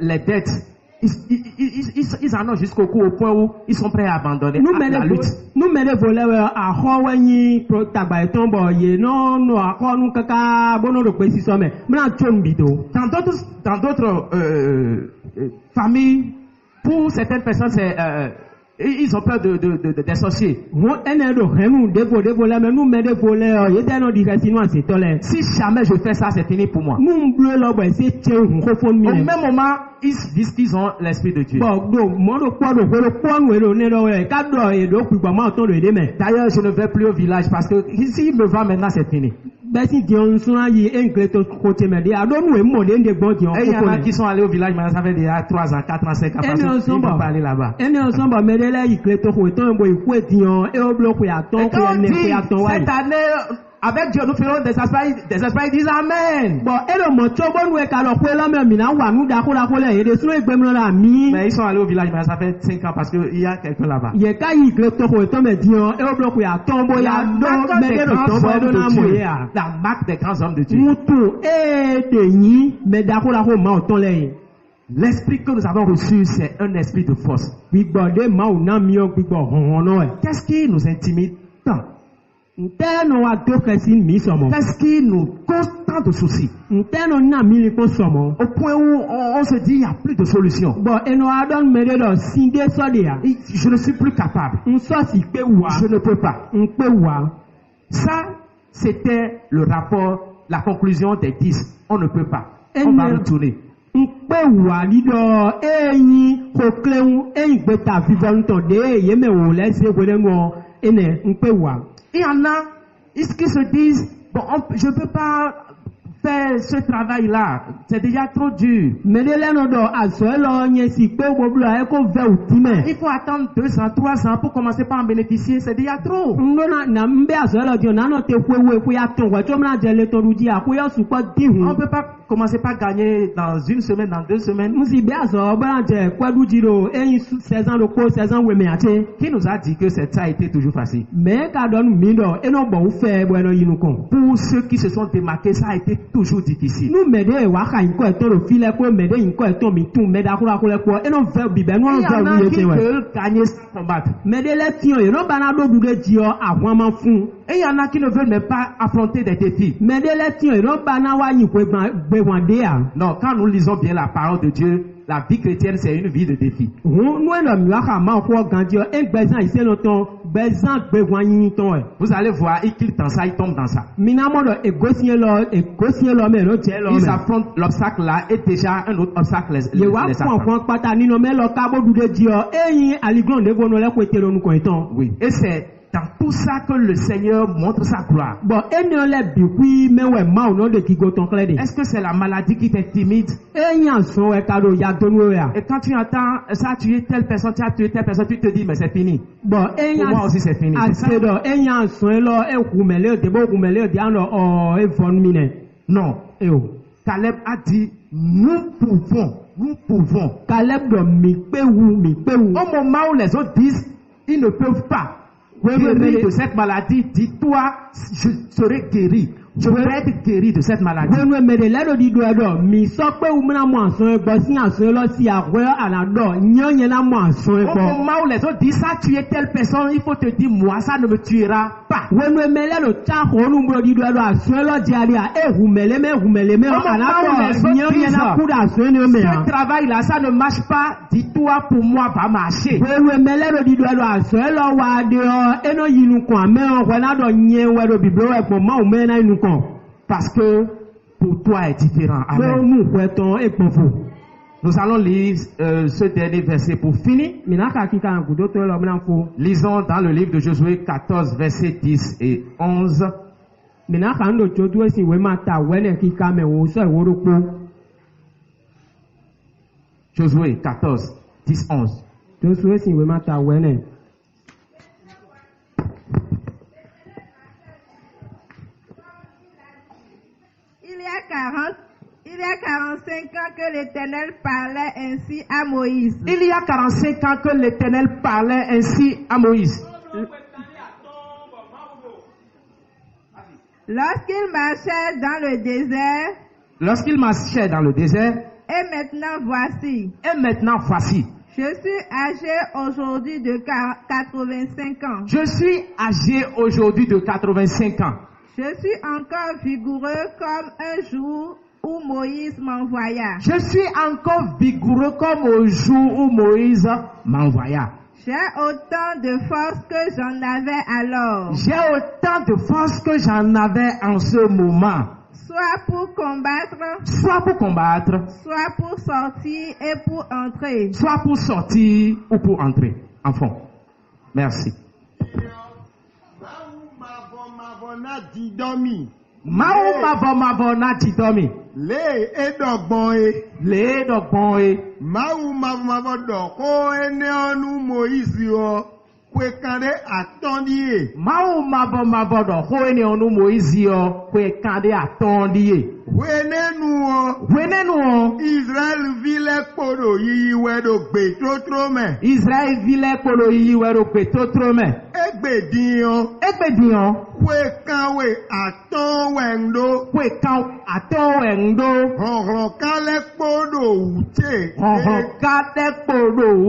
les dettes. Ils en ont jusqu'au coup au point où ils sont prêts à abandonner la lutte. Nous mettons voleurs à Hawaii pro tabayeton boy non à nous kaka bon le petit sommet blanc chon bidon. Dans d'autres familles, pour certaines personnes, c'est ils ont peur des sorciers. Si jamais je fais ça, c'est fini pour moi. Au même moment, ils disent qu'ils ont l'Esprit de Dieu. D'ailleurs, je ne vais plus au village parce que s'il me va maintenant, c'est fini. Et il y en a qui sont allés au village maintenant, ça fait déjà 3 ans, 4 ans, 5 ans, parce qu'ils ne vont pas aller là-bas. Et quand on dit, cette année, avec Dieu, nous ferons des esprits, ils disent Amen. Mais ils sont allés au village, mais ça fait 5 ans parce qu'il y a quelqu'un là-bas. La marque des grands hommes de Dieu. L'esprit que nous avons reçu, c'est un esprit de force. Qu'est-ce qui nous intimide tant? Nteno wa doke si mi somo. Qu'est-ce qui nous cause tant de soucis? Nteno na mi ko somo. Au point où on se dit il n'y a plus de solution. Bon, eno adon mede do sinde so dia. Je ne suis plus capable. Nso si pe wa. Je ne peux pas. Npe wa. Ça, c'était le rapport, la conclusion des 10. On ne peut pas. On va retourner. Npe wa lido eyin kokleun eyin beta vivon ton de yeme wo lese gwelengo ene npe wa. Il y en a qui se disent, bon, je ne peux pas faire ce travail-là, c'est déjà trop dur. Il faut attendre 2 ans, 3 ans pour commencer par en bénéficier, c'est déjà trop. On ne peut pas commencer par gagner dans 1 semaine, dans 2 semaines. Qui nous a dit que ça a été toujours facile? Pour ceux qui se sont démarqués, ça a été toujours difficile. Il y en a qui veulent gagner sans combattre. Et il y en a qui ne veulent même pas affronter des défis. Non, quand nous lisons bien la parole de Dieu, la vie chrétienne, c'est une vie de défi. Vous allez voir, il quitte dans ça, il tombe dans ça. Ils affrontent l'obstacle là et déjà un autre obstacle les oui, et c'est dans tout ça que le Seigneur montre sa gloire. Est-ce que c'est la maladie qui t'intimide? Et quand tu entends ça a tué telle personne, tu as tué telle personne, tu te dis mais c'est fini. Pour moi aussi c'est fini. Non. Caleb a dit nous pouvons. Au moment où les autres disent ils ne peuvent pas guérir de cette maladie, dis-toi, je serai guéri. Je vais être guéri de cette maladie. Au moment où les autres disent ça tuer telle personne, il faut te dire moi ça ne me tuera pas. Au moment où les autres disent ce travail là ça ne marche pas, dis-toi pour moi va marcher. Parce que pour toi est différent. Amen. Nous allons lire ce dernier verset pour finir. Lisons dans le livre de Josué 14, versets 10 et 11. Josué 14, 10, 11. Il y a 45 ans que l'Éternel parlait ainsi à Moïse. Il y a 45 ans que l'Éternel parlait ainsi à Moïse. Lorsqu'il marchait dans le désert. Et maintenant voici. Je suis âgé aujourd'hui de 85 ans. Je suis âgé aujourd'hui de 85 ans. Je suis encore vigoureux comme un jour où Moïse m'envoya. Je suis encore vigoureux comme au jour où Moïse m'envoya. J'ai autant de force que j'en avais alors. J'ai autant de force que j'en avais en ce moment. Soit pour combattre. Soit pour sortir et pour entrer. Soit pour sortir ou pour entrer. Enfant. Merci. Mavona didomi. Le edogbon e. Mavona doko ene onu Moïse yo. Kwekande atondie. Mavona doko ene onu Moïse yo. Kwekande atondie. Wenenu. Israël vile kodo yi wedo gbe trotro me. Egbedion. Kwekanwe aton wendo. Kale kodo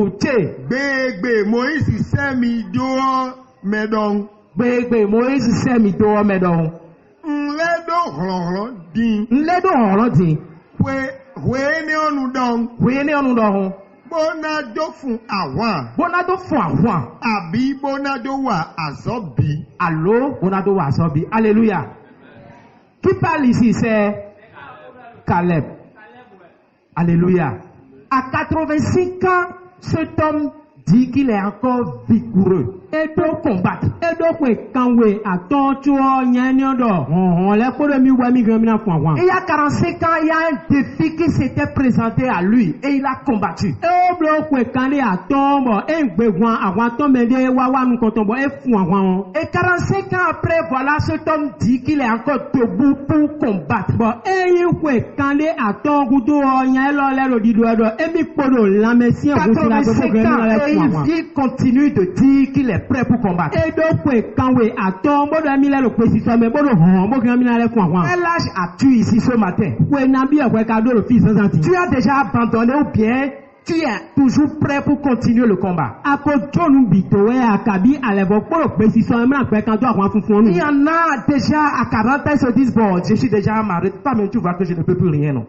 uche. Gbegbe Moïse semi do medon. Gbegbe Moïse sẹ́ mi tó ọmọ ẹ̀dọ̀. Nledo hlọ̀hlọ̀ dín. Nlẹ́dọ̀ ọ̀rọ̀ dín. Wèé ní ọ̀nù dán. Wèé ní ọ̀nù dọ̀hún. Bónádó fún àwọn. Bónádó fún àwọn. Àbí bónádó wà àzọ́bí. Allô, Bónádó wà sọ́bi. Alléluia. Qui parle ici, c'est Caleb. Alléluia. À 85 ans, cet homme dit qu'il est encore vigoureux et doit combattre. Edokwe kanwe atoncho nyanyodo. On le kodo mi wa mi gramina fwa wan. Et il y a 45 ans, il y a un défi qui s'était présenté à lui et il a combattu. Edokwe kande atombo engbe wan awan tomede wa wa nu kontombo e fwa wan. Et 45 ans après, voilà, cet homme dit qu'il est encore debout pour combattre. Bon, eyikwe kande atongu do nyelo le ro dido edo emi podo la mesien go sila do 85 ans et il continue de dire qu'il est prêt pour combattre. Edokwe kanwe atombo do mi le lo pesiso me bodo hon bo gramina le fwa wan. Quel âge as-tu ici ce matin? We na bi ekwe ka do lo fi sansanti. Tu as déjà abandonné ou bien tu es toujours prêt pour continuer le combat? Akojonu bitowe akabi alebo poro pesiso me na pe kan do awan funfun Il nu. y en a déjà à 40 ans, ils se disent, bon, je suis déjà marié. Toi-même, tu vois que je ne peux plus rien, non?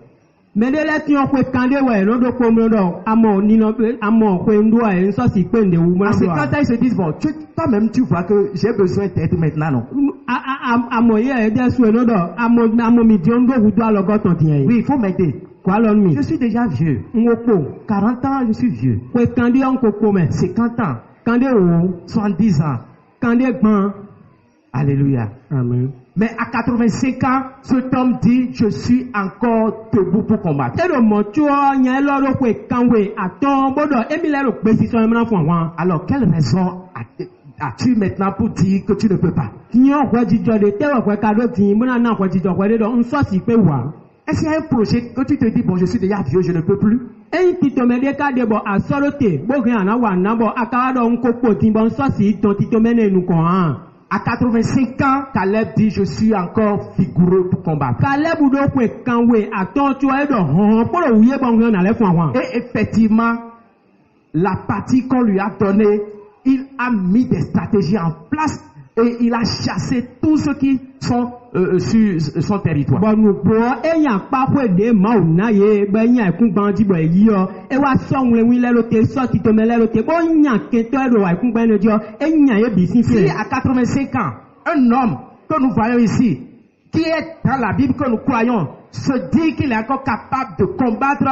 Medele ti on kwe kande we no do ko mo do amo ni no amo kwe ndo e so si pe nde wu mo À do. 50 ans, ils se disent, bon, toi-même, tu vois que j'ai besoin d'être maintenant, non? Amo ye e de su no do amo mi di ndo wu do alogo ton ti e. Oui, il faut m'aider. Kwa lo mi. Je suis déjà vieux. Ngopo 40 ans, je suis vieux. kwe kande on ko ko me. 50 ans, Kande o 70 ans. kande gban. Alléluia. Amen. Mais à 85 ans, cet homme dit, je suis encore debout pour combattre. Edo mo chuo nya lo ro kwe kanwe aton bodo emi le ro pesiso me na fun wan. Alors, quelle raison as-tu maintenant pour dire que tu ne peux pas? Tiyan kwe jijo de tewo kwe kado tin mo na kwe jijo kwe de do nso si pe wa. Est-ce qu'il y a un projet que tu te dis, bon, je suis déjà vieux, je ne peux plus? Eyin titomede ka debo asorote bogun ana wa nabo akawa do nko po tin bon so si ton titomene nu kon han. À 85 ans, Caleb dit, je suis encore vigoureux pour combattre. Kalebu do kwe kanwe aton tu edo hon poro wiye bon na le fun wan. Et effectivement, la partie qu'on lui a donnée, il a mis des stratégies en place et il a chassé tous ceux qui sont sur son territoire. Bonu bo eyan pa kwe de ma una ye be yan ekun gban jibo yi yo e wa so nwle wi le lo te so ti to me le lo te bo yan kento edo wa ekun gban jo eyan ye bi sin Si fi. à 85 ans, un homme que nous voyons ici, qui est dans la Bible que nous croyons, se dit qu'il est encore capable de combattre,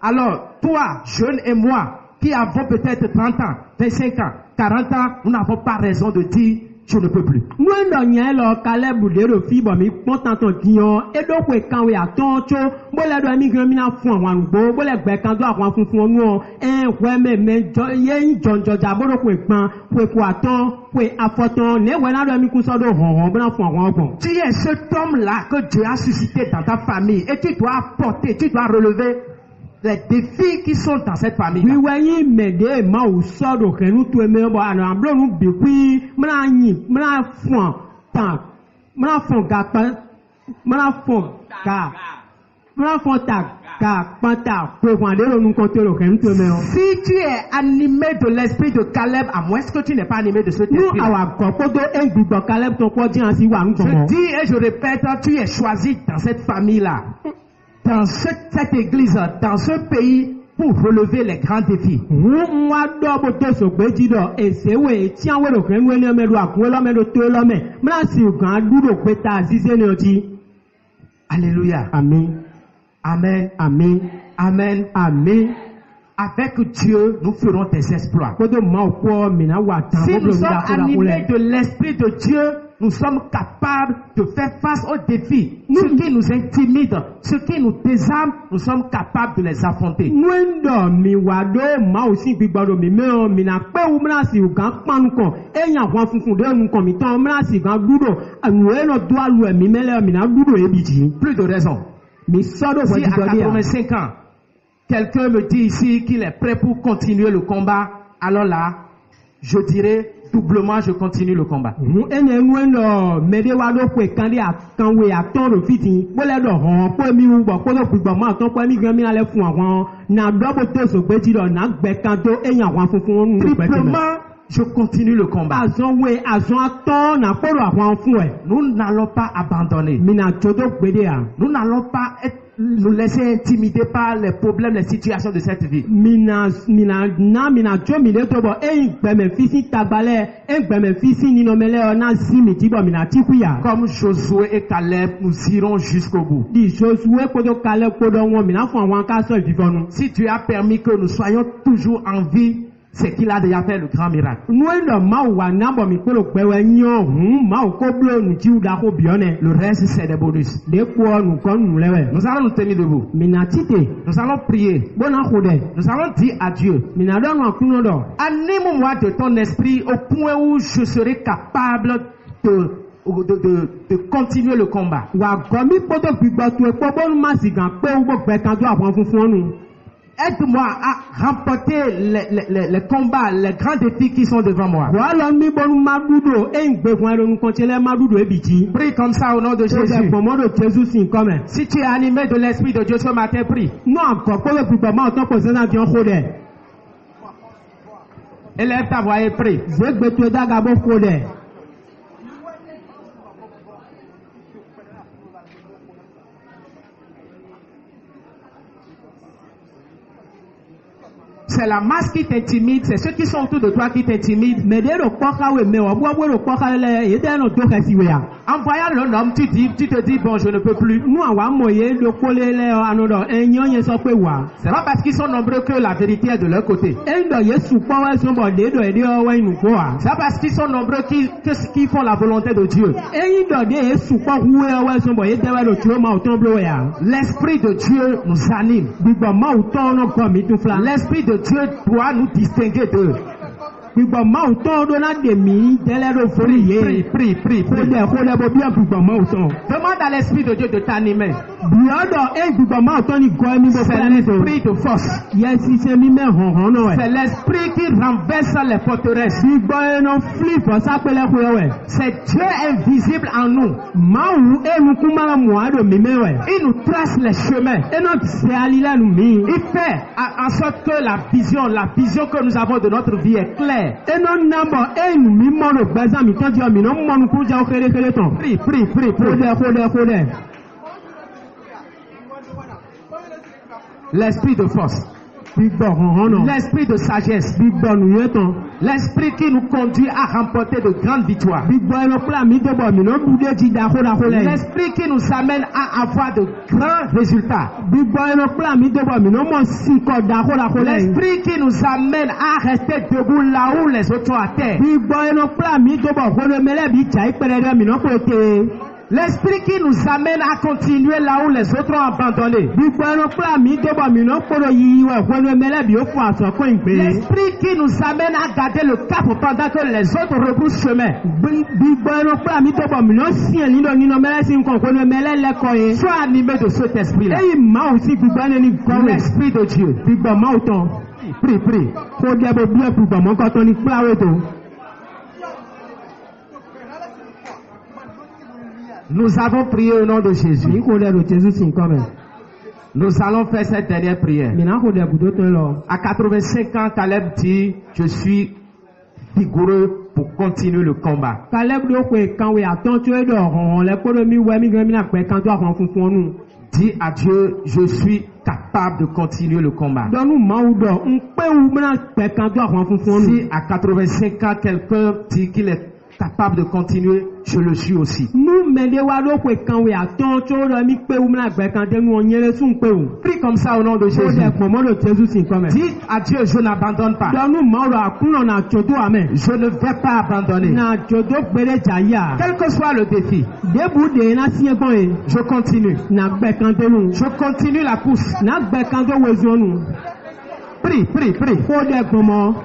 alors toi, jeune et moi, qui avons peut-être 30 ans, 25 ans, 40 ans, nous n'avons pas raison de dire je ne peux plus. Mwendo nya lo Kalebu de ro fi bo mi pon tanton diyan edo kwe kanwe aton cho bo le do mi gan mi na fun àwọn gbo bo le gbe kan do àwọn funfun nu we me jo ye jonjo ja bo ro kwe pan kwe ko aton kwe afoton ne we na do mi kun so do hon bo na fun àwọn ogbon. Tu es cet homme-là que Dieu a suscité dans ta famille et tu dois porter, tu dois relever les défis qui sont dans cette famille. We yin mede ma o so do kenu to me bo ana bro nu bi kwi mra yin mra fun tan mra fun ga pan mra fun ga mra fun ta ga panta ko wan de ro nu kon to ro kenu to me o. Si tu es animé de l'esprit de Caleb, à moins que tu n'es pas animé de cet Nu esprit. awa ko podo en gbigbo Caleb ton po jian si wa Je ngbon. dis et je répète, tu es choisi dans cette famille-là, dans cette église, dans ce pays, pour relever les grands défis. Nwa do bo to so gbe ji do esewe ti an we ro kenu ni me do akun lo me do to lo me. Mra si gan duro pe ta zize ni oji. Alléluia. Amen. Amen. Amen. Amen. Amen. Avec Dieu, nous ferons des exploits. Kodo ma ko mi na wa tan Si bo nous lo sommes da ko da animés ko de l'esprit de Dieu, nous sommes capables de faire face aux défis. Ce qui nous intimide, ce qui nous désarme, nous sommes capables de les affronter. Nwendo mi wa do ma o si gbigbo do mi me o mi na pe u mra si u gan panu kan eyan wan funfun de nu kan mi tan mra si gan duro anu e no do alu e mi mele mi na duro e biji. Plus de raison. Mi so do Si we à di do dia. 85 ans, quelqu'un me dit ici qu'il est prêt pour continuer le combat, alors là, je dirais doublement je continue le combat. Ene nwendo mede wa do kwe kandi akanwe aton ro fitin bo le do hon po mi u bo ko do gbigbo ma ton po mi gan mi na le fun àwọn na do bo to so gbe ji do na gbe kan to eyan àwọn funfun nu gbe ti me. Triplement, je continue le combat. azɔwe azɔatɔ na kpɔɖo ahɔn fún ɛ. Nous n'allons pas abandonner. mina tsodo gbede a. Nous n'allons pas nous laisser intimider par les problèmes, les situations de cette vie. mina tso mi le to bɔ eyi gbɛmɛ fisi tagbalɛ eyi gbɛmɛ fisi ninɔmɛlɛ ɔ na zi mi ti bɔ mina ti kui ya. Comme Josué et Caleb, nous irons jusqu'au bout. di Josué kpɔdɔ kalẹ kpɔdɔ ŋɔ mina fɔ àwọn akasɔ ìfifɔnu. Si tu as permis que nous soyons toujours en vie, c'est qu'il a déjà fait le grand miracle. nue dɔ mawu wa nabɔ mi kpɔlɔ gbɛwɛ nyɔ mawu ko blo nutsiwu da ko biɔnɛ. Le reste, c'est des bonus. de kpɔ nukɔ nulɛwɛ. Nous allons nous tenir debout. mina tite. Nous allons prier. gbɔna ko dɛ. Nous allons dire à Dieu, mina dɔ nɔ kunɔ dɔ. anime-moi de ton esprit au point où je serai capable de continuer le combat. wa gɔmi kpɔtɔ gbigbɔ tu ekpɔ bɔnu ma si gan pe wo gbɔ gbɛ kan to àwọn funfun nu. Aide-moi à remporter les combats, les grands défis qui sont devant moi. wàhálà mi bɔnu ma dudo eyi gbɛ fún ɛrɛ nukɔtsɛlɛ ma dudo ebi dzi. Prie comme ça au nom de o Jésus. jɛ gbɔmɔ do Jésus si kɔmɛ. Si tu es animé de l'esprit de Dieu ce matin, prie. nù àgɔ kpɔtɔ gbigbɔ ma ɔtɔ kpɔ sɛnɛ diɔ ko dɛ. Élève ta voix et prie. zegbe tu daga bɔ ko dɛ. C'est la masse qui t'intimide, c'est ceux qui sont autour de toi qui t'intimident. mɛ de do kpɔka we mɛ wa bɔ do kpɔka lɛ yete nɔ do xɛsi we ya. En voyant le homme, tu te dis, bon, je ne peux plus. nù àwa mɔ ye do kpɔlɛ lɛ anɔ dɔ enyɔ nye sɔ pe wa. C'est pas parce qu'ils sont nombreux que la vérité est de leur côté. eyi dɔ yesu kpɔwɛ sɔbɔ de dɔ edi ɔwɛ nuko wa. C'est pas parce qu'ils sont nombreux qui font la volonté de Dieu. eyi dɔ de yesu kpɔ huwe ɔwɛ sɔbɔ ye dɛwɛ do tso ma o tɔn blo ya. L'esprit de Dieu nous anime. gbigbɔ ma o tɔn nɔ gɔ mi tun fila. L'esprit de Dieu doit nous distinguer d'eux. gbigbɔ ma o tɔn do na de mi dɛlɛ do foli ye. Prie. ko dɛ bɔ bia gbigbɔ ma o tɔn. Demande à l'esprit de Dieu de t'animer. biɔ dɔ e gbigbɔ ma o tɔn ni gɔ mi bɔ C'est fɛlɛ mi to. l'esprit de force. yɛsi se mi mɛ hɔnhɔn nɔ C'est wɛ. l'esprit qui renverse les forteresses. gbigbɔ yɛ nɔ fili fɔ sakpɛlɛ ko yɛ wɛ. C'est Dieu invisible en nous. mawu enukuma la mɔa do mi mɛ wɛ. Il nous trace les chemins. enɔ se ali la nu mi. Il fait en sorte que la vision que nous avons de notre vie est claire. enɔ nabɔ enu mi mɔ do gbɛzã mi tɔn diɔ mi nɔ mɔnu kó jawo kele tɔn. Prie. ko dɛ. L'esprit de force. gbigbɔ hɔnhɔn nɔ. L'esprit de sagesse. gbigbɔ nuyɛ tɔn. L'esprit qui nous conduit à remporter de grandes victoires. gbigbɔ enɔ kple ami do bɔ mi nɔ du de dzi da ko lɛ. L'esprit qui nous amène à avoir de grands résultats. gbigbɔ enɔ kple ami do bɔ mi nɔ mɔ si kɔ da ko lɛ. L'esprit qui nous amène à rester debout là où les autres sont à terre. gbigbɔ enɔ kple ami do bɔ ko lɛ mɛlɛ bi dza ikpɛrɛ dɛ mi nɔ ko te. L'esprit qui nous amène à continuer là où les autres ont abandonné. gbigbɔ enɔ kple ami do bɔ mi nɔ ko lɛ yiyi wɛ ko lɛ mɛlɛ bi o fɔ asɔ ko yin gbe. L'esprit qui nous amène à garder le cap pendant que les autres rebroussent chemin. gbigbɔ enɔ kple ami do bɔ mi nɔ siɛ li dɔ ninɔ mɛlɛ si ŋkɔ ko lɛ mɛlɛ lɛ kɔ ye. Sois animé de cet esprit-là. eyi mawu si gbigbɔ enɔ ni gɔwɛ. L'esprit de Dieu. gbigbɔ mawu tɔn. Prie. ko dɛ bɔ biɛ gbigbɔ mɔ kɔtɔ ni kpla we to. Nous avons prié au nom de Jésus. ni ko dɛ do Jésus si kɔmɛ. Nous allons faire cette dernière prière. mina ko dɛ kudo tɛ lɔ. À 85 ans, Caleb dit, je suis vigoureux pour continuer le combat. Caleb do ko kan we atɔn tso edɔ hɔn lɛ kpɔdɔ mi wɛ mi gɛ mi na kpɛ kan to ahɔn funfun nu. Dis à Dieu, je suis capable de continuer le combat. dɔnku maawu dɔ nkpɛwu bena kpɛ kan to ahɔn funfun nu. Si à 85 ans, quelqu'un dit qu'il est capable de continuer, je le suis aussi. nu mɛde wa do ko kan we atɔn tso dɔ mi kpɛwu bena kpɛ kan tɛ nu ɔnyɛlɛ sun kpɛwu. Prie comme ça au nom de o Jésus. dɛ gbɔmɔ do Jésus si kɔmɛ. Dis à Dieu, je n'abandonne pas. dɔnku maawu dɔ akunɔ na tsoto amɛ. Je ne vais pas abandonner. na tsoto gbɛdɛ dza ya. Quel que soit le défi, debu de na siɛ kɔn ye. je continue. na gbɛ kan tɛ nu. Je continue la course. na gbɛ kan tɛ wezɔn nu. Prie. o dɛ gbɔmɔ.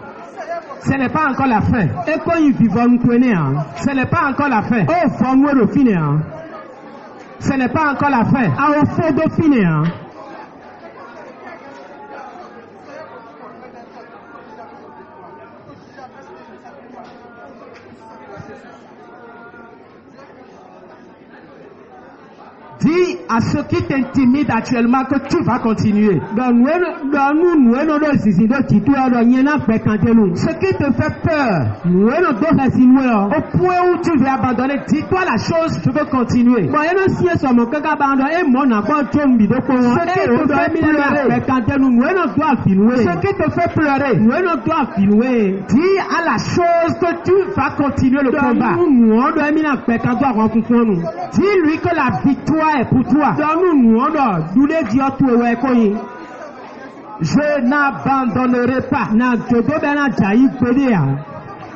Ce n'est pas encore la fin. eko yi vivɔ nukuene yan. Ce n'est pas encore la fin. o fɔ nu do fine yan. Ce n'est pas encore la fin. awo fɔ do fine yan. Dis à ceux qui t'intimident actuellement que tu vas continuer. Ce qui te fait peur, au point où tu veux abandonner, dis-toi la chose, je veux continuer. Ce qui te fait pleurer, dis à la chose que tu vas continuer le combat. Dis-lui que la victoire est pour toi. Je n'abandonnerai pas.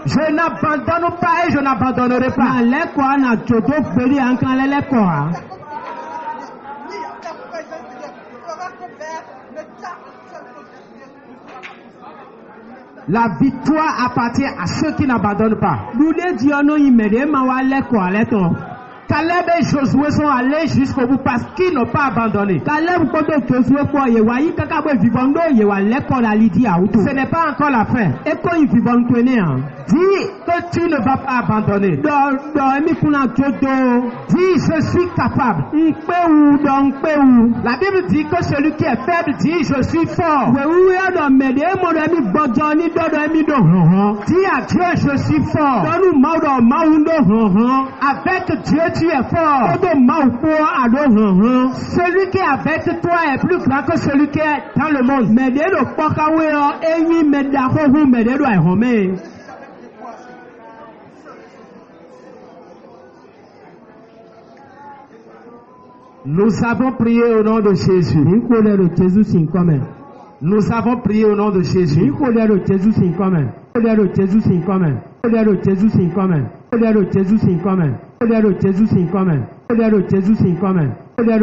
Je n'abandonne pas et je n'abandonnerai pas. La victoire appartient à ceux qui n'abandonnent pas. Caleb et Josué sont allés jusqu'au bout parce qu'ils n'ont pas abandonné. Ce n'est pas encore la fin. Dis que tu ne vas pas abandonner. Dis je suis capable. La Bible dit que celui qui est faible dit je suis fort. Dis à Dieu je suis fort. Avec Dieu tu es fort. Celui qui est avec toi est plus grand que celui qui est dans le monde. Nous avons prié au nom de Jésus. Nous avons prié au nom de Jésus.